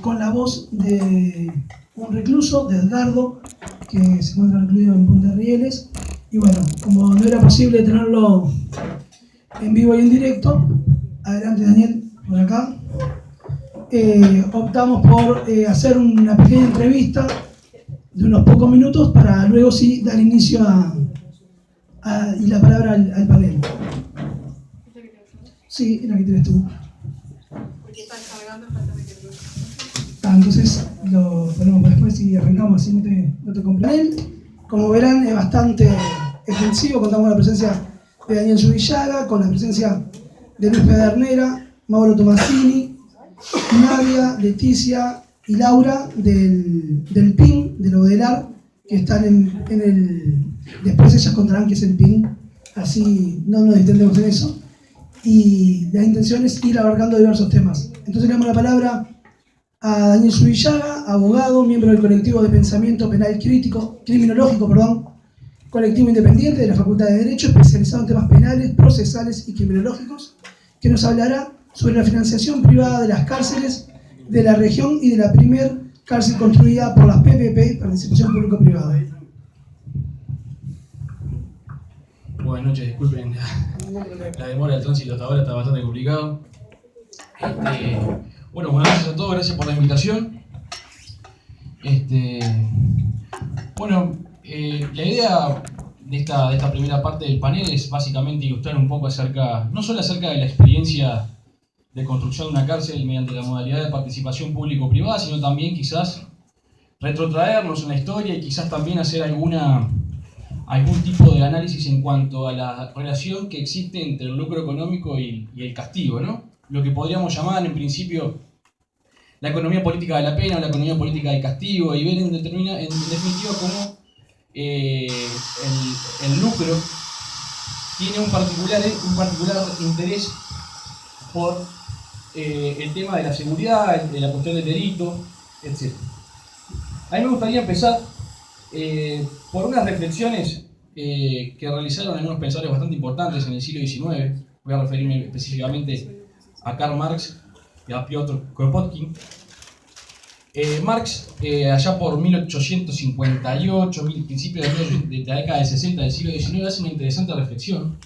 con la voz de un recluso, de Edgardo, que se encuentra recluido en Punta Rieles. Y bueno, como no era posible tenerlo en vivo y en directo, adelante Daniel, por acá, optamos por hacer una pequeña entrevista de unos pocos minutos para luego sí dar inicio y la palabra al panel. Sí, es la que tienes tú. Porque están cargando, falta que lo... Entonces lo ponemos para después y arrancamos, así no te compren. Como verán, es bastante extensivo. Contamos con la presencia de Daniel Zubillaga, con la presencia de Luis Pedernera, Mauro Tomasini, Nadia, Leticia y Laura del PIN, del Odelar, que están en el... Después ellas contarán qué es el PIN, así no nos entendemos en eso. Y la intención es ir abarcando diversos temas. Entonces le damos la palabra a Daniel Zubillaga, abogado, miembro del colectivo de pensamiento penal criminológico, colectivo independiente de la Facultad de Derecho, especializado en temas penales, procesales y criminológicos, que nos hablará sobre la financiación privada de las cárceles de la región y de la primer cárcel construida por las PPP, Participación Público-Privada. Buenas noches, disculpen la demora del tránsito hasta ahora, está bastante complicado. Bueno, buenas noches a todos, gracias por la invitación. Bueno, la idea de esta primera parte del panel es básicamente ilustrar un poco no solo acerca de la experiencia de construcción de una cárcel mediante la modalidad de participación público-privada, sino también quizás retrotraernos en la historia y quizás también hacer algún tipo de análisis en cuanto a la relación que existe entre el lucro económico y el castigo, ¿no? Lo que podríamos llamar en principio la economía política de la pena o la economía política del castigo, y ver en definitiva cómo el lucro tiene un particular interés por el tema de la seguridad, de la cuestión del delito, etc. A mí me gustaría empezar por unas reflexiones que realizaron algunos pensadores bastante importantes en el siglo XIX. Voy a referirme específicamente a Karl Marx y a Piotr Kropotkin. Marx, allá por 1858, principios de la década del 60 del siglo XIX, hace una interesante reflexión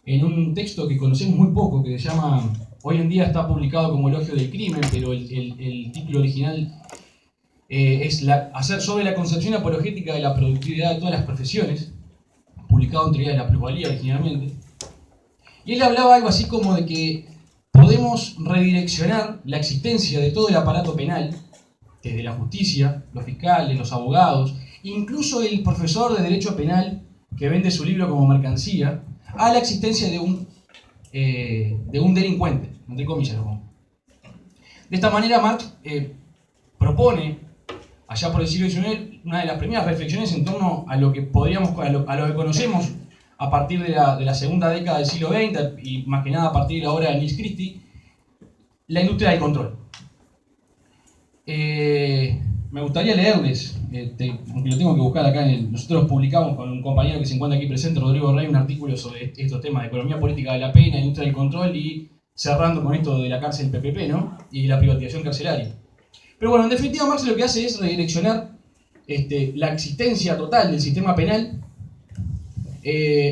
en un texto que conocemos muy poco, que se llama, hoy en día está publicado como Elogio del Crimen, pero el título original es hacer sobre la concepción apologética de la productividad de todas las profesiones, publicado en Teoría de la Plusvalía originalmente. Y él hablaba algo así como de que podemos redireccionar la existencia de todo el aparato penal, desde la justicia, los fiscales, los abogados, incluso el profesor de derecho penal que vende su libro como mercancía, a la existencia de un delincuente, entre comillas. De esta manera Marx propone, allá por el siglo XIX, una de las primeras reflexiones en torno a lo que conocemos a partir de la segunda década del siglo XX, y más que nada a partir de la obra de Nils Christie, la industria del control. Me gustaría leerles, aunque lo tengo que buscar acá, nosotros publicamos con un compañero que se encuentra aquí presente, Rodrigo Rey, un artículo sobre estos temas de economía política de la pena, industria del control, y cerrando con esto de la cárcel PPP, ¿no? Y la privatización carcelaria. Pero bueno, en definitiva Marx lo que hace es redireccionar la existencia total del sistema penal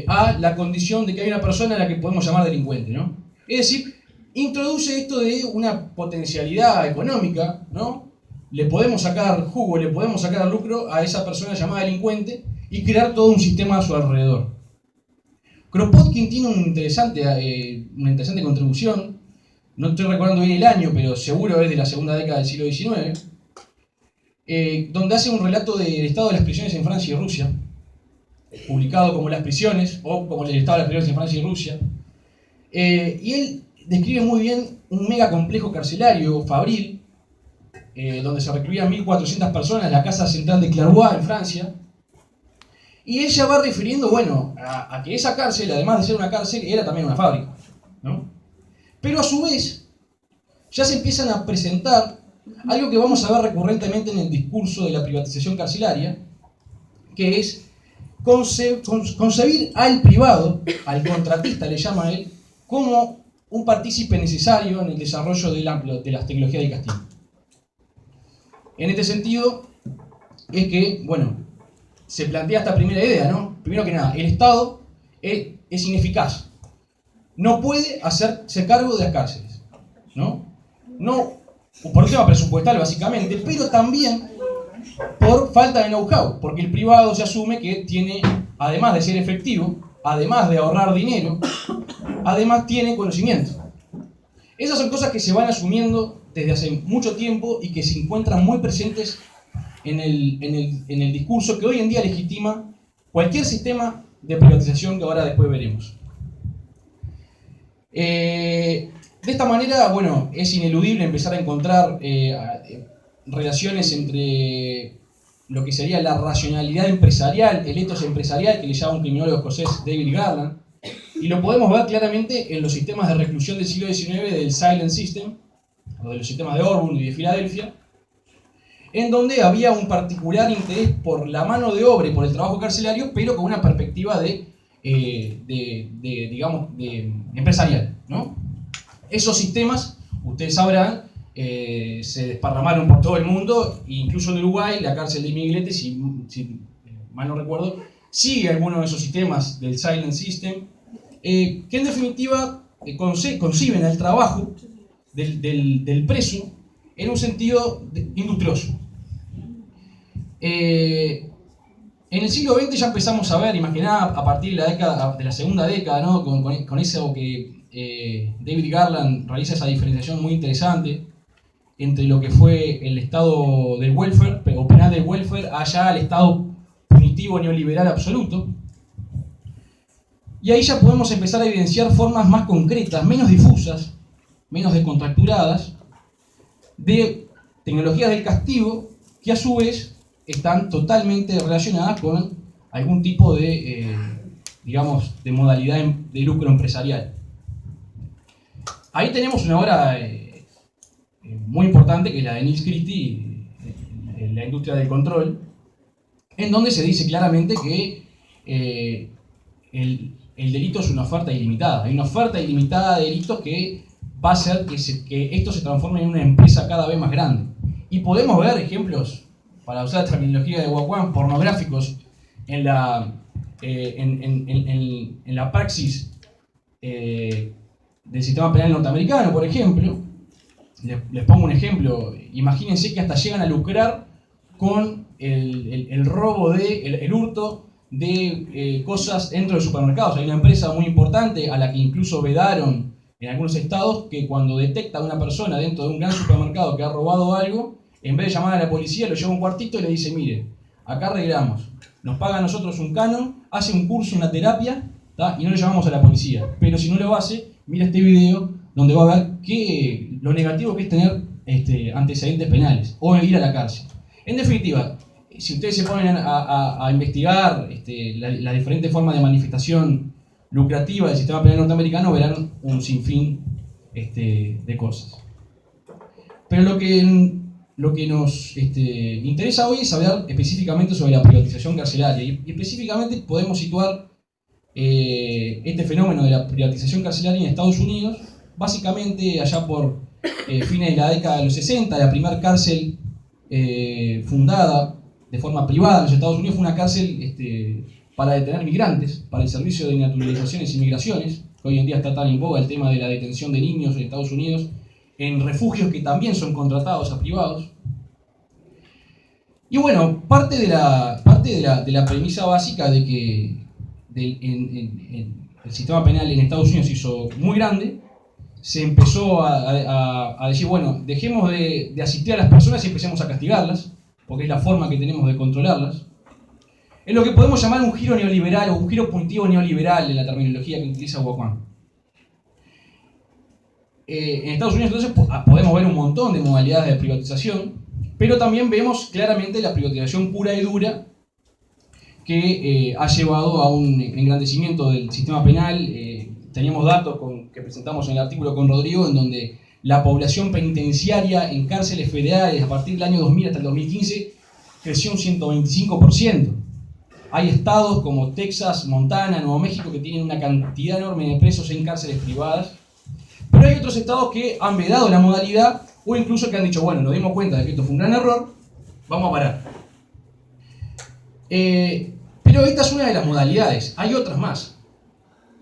a la condición de que hay una persona a la que podemos llamar delincuente, ¿no? Es decir, introduce esto de una potencialidad económica, ¿no? Le podemos sacar jugo, le podemos sacar lucro a esa persona llamada delincuente y crear todo un sistema a su alrededor. Kropotkin tiene una interesante contribución, no estoy recordando bien el año, pero seguro es de la segunda década del siglo XIX, donde hace un relato del estado de las prisiones en Francia y Rusia, publicado como Las prisiones, o como el estado de las prisiones en Francia y Rusia, y él describe muy bien un mega complejo carcelario, Fabril, donde se recluían 1.400 personas, la casa central de Clairvaux en Francia, y ella va refiriendo, bueno, a que esa cárcel, además de ser una cárcel, era también una fábrica, ¿no? Pero a su vez, ya se empiezan a presentar algo que vamos a ver recurrentemente en el discurso de la privatización carcelaria, que es concebir al privado, al contratista le llama él, como un partícipe necesario en el desarrollo de las tecnologías del castigo. en este sentido es que, bueno, se plantea esta primera idea, ¿no? Primero que nada, el Estado es ineficaz. No puede hacerse cargo de las cárceles, ¿no? No, por un tema presupuestal básicamente, pero también por falta de know-how, porque el privado se asume que tiene, además de ser efectivo, además de ahorrar dinero, además tiene conocimiento. Esas son cosas que se van asumiendo desde hace mucho tiempo y que se encuentran muy presentes en el discurso que hoy en día legitima cualquier sistema de privatización que ahora después veremos. De esta manera, bueno, es ineludible empezar a encontrar relaciones entre lo que sería la racionalidad empresarial, el ethos empresarial, que le llama un criminólogo escocés, David Garland, y lo podemos ver claramente en los sistemas de reclusión del siglo XIX del Silent System, o de los sistemas de Auburn y de Filadelfia, en donde había un particular interés por la mano de obra y por el trabajo carcelario, pero con una perspectiva digamos, empresarial, ¿no? Esos sistemas, ustedes sabrán, se desparramaron por todo el mundo, incluso en Uruguay, la cárcel de Miguelete, si mal no recuerdo, sigue algunos de esos sistemas del Silent System, que en definitiva conciben el trabajo del preso en un sentido industrioso. En el siglo XX ya empezamos a ver, imaginá a partir de la segunda década, ¿no? con eso que David Garland realiza esa diferenciación muy interesante entre lo que fue el estado del welfare, o penal del welfare, allá al estado punitivo neoliberal absoluto. Y ahí ya podemos empezar a evidenciar formas más concretas, menos difusas, menos descontracturadas, de tecnologías del castigo que a su vez están totalmente relacionadas con algún tipo de, digamos, de modalidad de lucro empresarial. Ahí tenemos una obra muy importante, que es la de Nils Christie, La industria del control, en donde se dice claramente que el delito es una oferta ilimitada. Hay una oferta ilimitada de delitos que va a hacer que esto se transforme en una empresa cada vez más grande. Y podemos ver ejemplos, para usar la terminología de Waquan, pornográficos en la praxis del sistema penal norteamericano, por ejemplo. Les pongo un ejemplo. Imagínense que hasta llegan a lucrar con el robo, el hurto de cosas dentro de supermercados. Hay una empresa muy importante a la que incluso vedaron en algunos estados, que cuando detecta a una persona dentro de un gran supermercado que ha robado algo, en vez de llamar a la policía, lo lleva a un cuartito y le dice: mire, acá arreglamos, nos paga a nosotros un canon, hace un curso, una terapia, ¿tá? Y no le llamamos a la policía. Pero si no lo hace, mira este video donde va a ver lo negativo que es tener antecedentes penales o ir a la cárcel. En definitiva, si ustedes se ponen a investigar las diferentes formas de manifestación lucrativa del sistema penal norteamericano, verán un sinfín de cosas. Pero lo que nos interesa hoy es hablar específicamente sobre la privatización carcelaria, y específicamente podemos situar este fenómeno de la privatización carcelaria en Estados Unidos, básicamente allá por fines de la década de los 60. La primera cárcel fundada de forma privada en los Estados Unidos fue una cárcel para detener migrantes, para el Servicio de Naturalizaciones y Migraciones, que hoy en día está tan en boga el tema de la detención de niños en Estados Unidos, en refugios que también son contratados a privados. Y bueno, parte de la premisa básica de que el sistema penal en Estados Unidos se hizo muy grande, se empezó a decir, bueno, dejemos de asistir a las personas y empecemos a castigarlas, porque es la forma que tenemos de controlarlas. Es lo que podemos llamar un giro neoliberal o un giro punitivo neoliberal en la terminología que utiliza Waquan. En Estados Unidos entonces podemos ver un montón de modalidades de privatización, pero también vemos claramente la privatización pura y dura que ha llevado a un engrandecimiento del sistema penal. Teníamos datos que presentamos en el artículo con Rodrigo, en donde la población penitenciaria en cárceles federales a partir del año 2000 hasta el 2015 creció un 125%. Hay estados como Texas, Montana, Nuevo México que tienen una cantidad enorme de presos en cárceles privadas, pero hay otros estados que han vedado la modalidad, o incluso que han dicho, bueno, nos dimos cuenta de que esto fue un gran error, vamos a parar. Pero esta es una de las modalidades, hay otras más.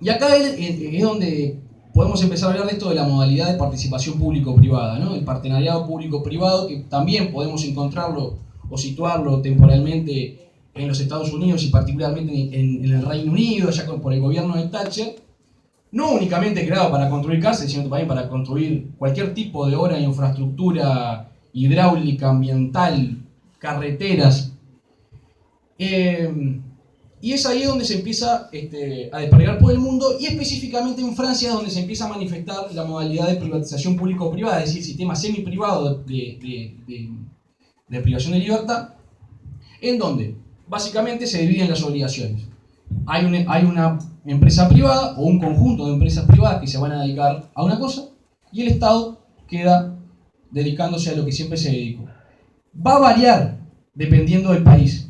Y acá es donde podemos empezar a hablar de esto de la modalidad de participación público-privada, ¿no? El partenariado público-privado, que también podemos encontrarlo o situarlo temporalmente en los Estados Unidos y particularmente en el Reino Unido, ya por el gobierno de Thatcher, no únicamente creado para construir cárceles, sino también para construir cualquier tipo de obra de infraestructura hidráulica, ambiental, carreteras. Y es ahí donde se empieza a desplegar por el mundo, y específicamente en Francia es donde se empieza a manifestar la modalidad de privatización público-privada, es decir, sistema semi-privado de privación de libertad, en donde básicamente se dividen las obligaciones. Hay una empresa privada o un conjunto de empresas privadas que se van a dedicar a una cosa, y el Estado queda dedicándose a lo que siempre se dedicó. Va a variar dependiendo del país.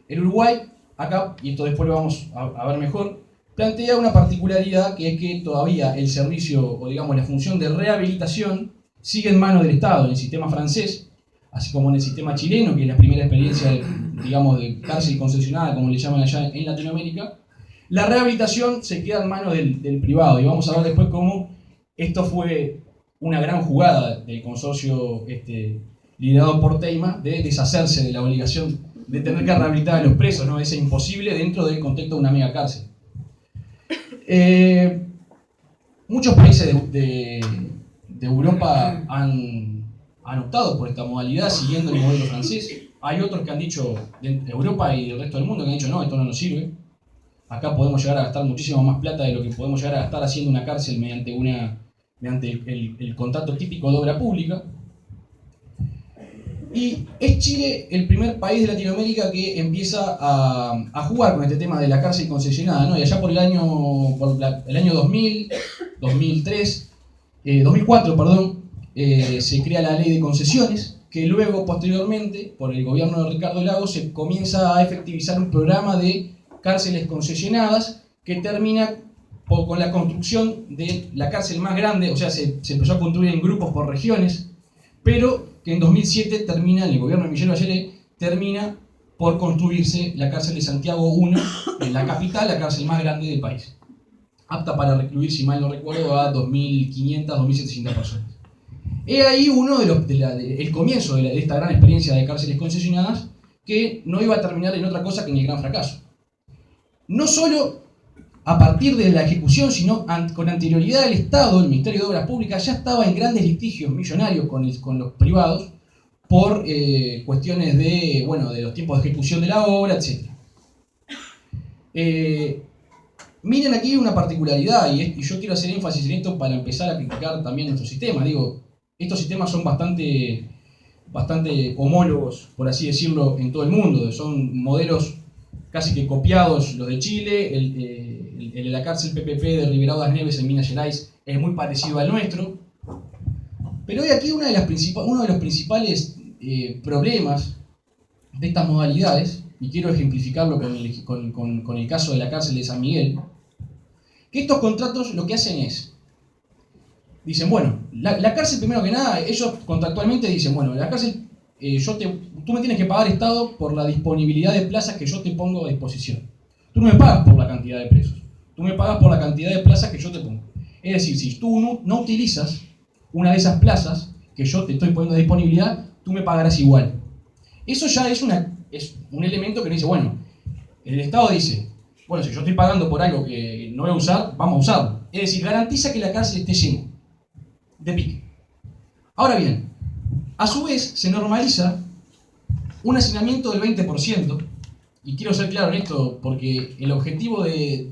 El Uruguay, acá, y esto después lo vamos a ver mejor, plantea una particularidad, que es que todavía el servicio, o digamos la función de rehabilitación, sigue en manos del Estado, en el sistema francés, así como en el sistema chileno, que es la primera experiencia de cárcel concesionada, como le llaman allá en Latinoamérica. La rehabilitación se queda en manos del privado, y vamos a ver después cómo esto fue una gran jugada del consorcio liderado por Teima, de deshacerse de la obligación de tener que rehabilitar a los presos, ¿no? Es imposible dentro del contexto de una mega cárcel. Muchos países de Europa han optado por esta modalidad siguiendo el modelo francés. Hay otros que han dicho, de Europa y del resto del mundo, que han dicho no, esto no nos sirve. Acá podemos llegar a gastar muchísimo más plata de lo que podemos llegar a gastar haciendo una cárcel mediante el contrato típico de obra pública. Y es Chile el primer país de Latinoamérica que empieza a jugar con este tema de la cárcel concesionada, ¿no? Y allá por el año 2000, 2003, 2004, perdón, se crea la ley de concesiones, que luego, posteriormente, por el gobierno de Ricardo Lagos, se comienza a efectivizar un programa de cárceles concesionadas que termina con la construcción de la cárcel más grande, o sea, se empezó a construir en grupos por regiones, pero que en 2007 termina, en el gobierno de Michelle Bachelet, termina por construirse la cárcel de Santiago I, en la capital, la cárcel más grande del país, apta para recluir, si mal no recuerdo, a 2.500, 2.700 personas. He ahí el comienzo de esta gran experiencia de cárceles concesionadas, que no iba a terminar en otra cosa que en el gran fracaso. No solo a partir de la ejecución, sino con anterioridad el Estado, el Ministerio de Obras Públicas, ya estaba en grandes litigios millonarios con los privados por cuestiones de los tiempos de ejecución de la obra, etc. Miren aquí una particularidad, y yo quiero hacer énfasis en esto para empezar a criticar también nuestro sistema. Digo, estos sistemas son bastante homólogos, por así decirlo, en todo el mundo. Son modelos casi que copiados los de Chile. El de la cárcel PPP de Ribeirão das Neves en Minas Gerais es muy parecido al nuestro. Pero hoy aquí uno de los principales problemas de estas modalidades, y quiero ejemplificarlo con el caso de la cárcel de San Miguel, que estos contratos lo que hacen es, dicen, bueno, la cárcel primero que nada, ellos contractualmente dicen, bueno, la cárcel, tú me tienes que pagar Estado por la disponibilidad de plazas que yo te pongo a disposición. Tú no me pagas por la cantidad de presos, tú me pagas por la cantidad de plazas que yo te pongo. Es decir, si tú no utilizas una de esas plazas que yo te estoy poniendo a disponibilidad, tú me pagarás igual. Eso ya es un elemento que dice, bueno, el Estado dice, bueno, si yo estoy pagando por algo que no voy a usar, vamos a usarlo. Es decir, garantiza que la cárcel esté llena, de pique. Ahora bien, a su vez se normaliza un hacinamiento del 20%, y quiero ser claro en esto porque el objetivo del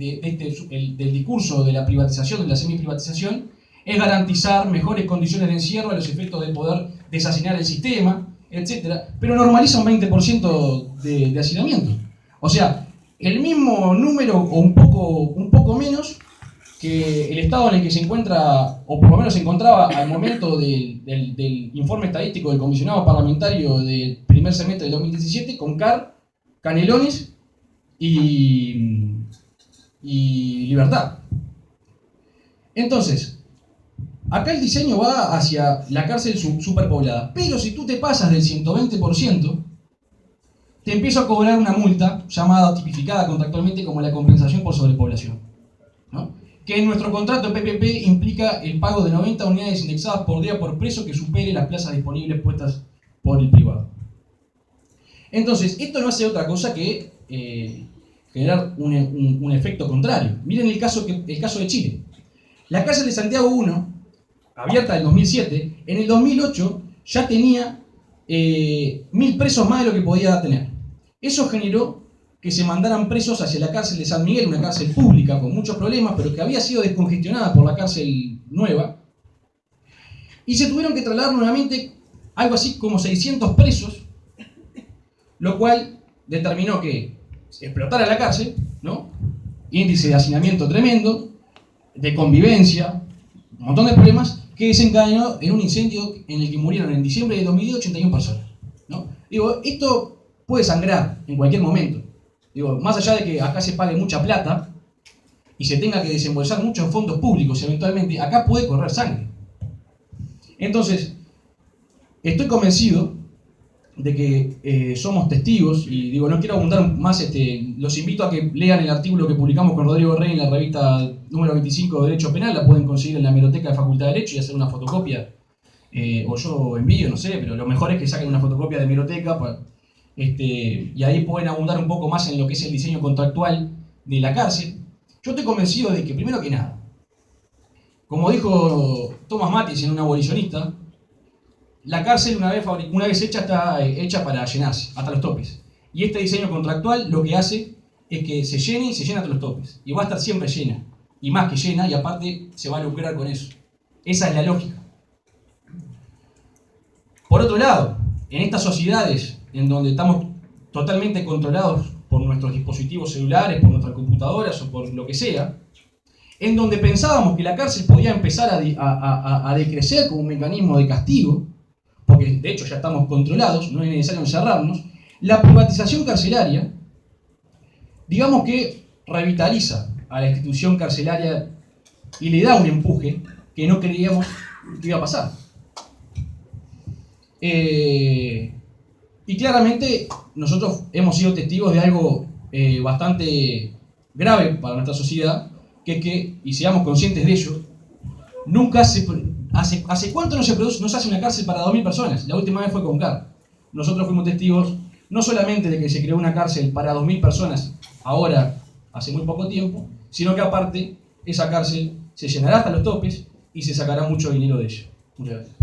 discurso de la privatización, de la semiprivatización, es garantizar mejores condiciones de encierro a los efectos de poder deshacinar el sistema, etc. Pero normaliza un 20% de hacinamiento. O sea, el mismo número o un poco menos que el estado en el que se encuentra, o por lo menos se encontraba al momento del informe estadístico del comisionado parlamentario del primer semestre del 2017, con Canelones y Libertad. Entonces, acá el diseño va hacia la cárcel superpoblada, pero si tú te pasas del 120%, te empiezo a cobrar una multa llamada, tipificada contractualmente como la compensación por sobrepoblación, ¿no? Que en nuestro contrato PPP implica el pago de 90 unidades indexadas por día por preso que supere las plazas disponibles puestas por el privado. Entonces, esto no hace otra cosa que generar un efecto contrario. Miren el caso de Chile. La cárcel de Santiago I, abierta en el 2007, en el 2008 ya tenía 1000 presos más de lo que podía tener. Eso generó que se mandaran presos hacia la cárcel de San Miguel, una cárcel pública con muchos problemas, pero que había sido descongestionada por la cárcel nueva, y se tuvieron que trasladar nuevamente algo así como 600 presos, lo cual determinó que explotara la cárcel, ¿no? Índice de hacinamiento tremendo, de convivencia, un montón de problemas, que desencadenó en un incendio en el que murieron en diciembre de 2010 81 personas, ¿no? Digo, esto puede sangrar en cualquier momento. Digo, más allá de que acá se pague mucha plata y se tenga que desembolsar muchos fondos públicos eventualmente, acá puede correr sangre. Entonces, estoy convencido de que somos testigos, y digo, no quiero abundar más, los invito a que lean el artículo que publicamos con Rodrigo Rey en la revista número 25 de Derecho Penal, la pueden conseguir en la hemeroteca de Facultad de Derecho y hacer una fotocopia, o yo envío, no sé, pero lo mejor es que saquen una fotocopia de hemeroteca, y ahí pueden abundar un poco más en lo que es el diseño contractual de la cárcel. Yo estoy convencido de que, primero que nada, como dijo Thomas Mattis en Un abolicionista, la cárcel una vez hecha está hecha para llenarse, hasta los topes. Y este diseño contractual lo que hace es que se llene y se llena hasta los topes. Y va a estar siempre llena, y más que llena, y aparte se va a lucrar con eso. Esa es la lógica. Por otro lado, en estas sociedades en donde estamos totalmente controlados por nuestros dispositivos celulares, por nuestras computadoras o por lo que sea, en donde pensábamos que la cárcel podía empezar a decrecer como un mecanismo de castigo, porque de hecho ya estamos controlados, no es necesario encerrarnos, la privatización carcelaria, digamos que revitaliza a la institución carcelaria y le da un empuje que no creíamos que iba a pasar. Y claramente nosotros hemos sido testigos de algo bastante grave para nuestra sociedad, que es que, y seamos conscientes de ello, nunca ¿hace cuánto no se hace una cárcel para 2000 personas? La última vez fue con CAR. Nosotros fuimos testigos no solamente de que se creó una cárcel para 2000 personas ahora, hace muy poco tiempo, sino que aparte esa cárcel se llenará hasta los topes y se sacará mucho dinero de ella. Muchas gracias.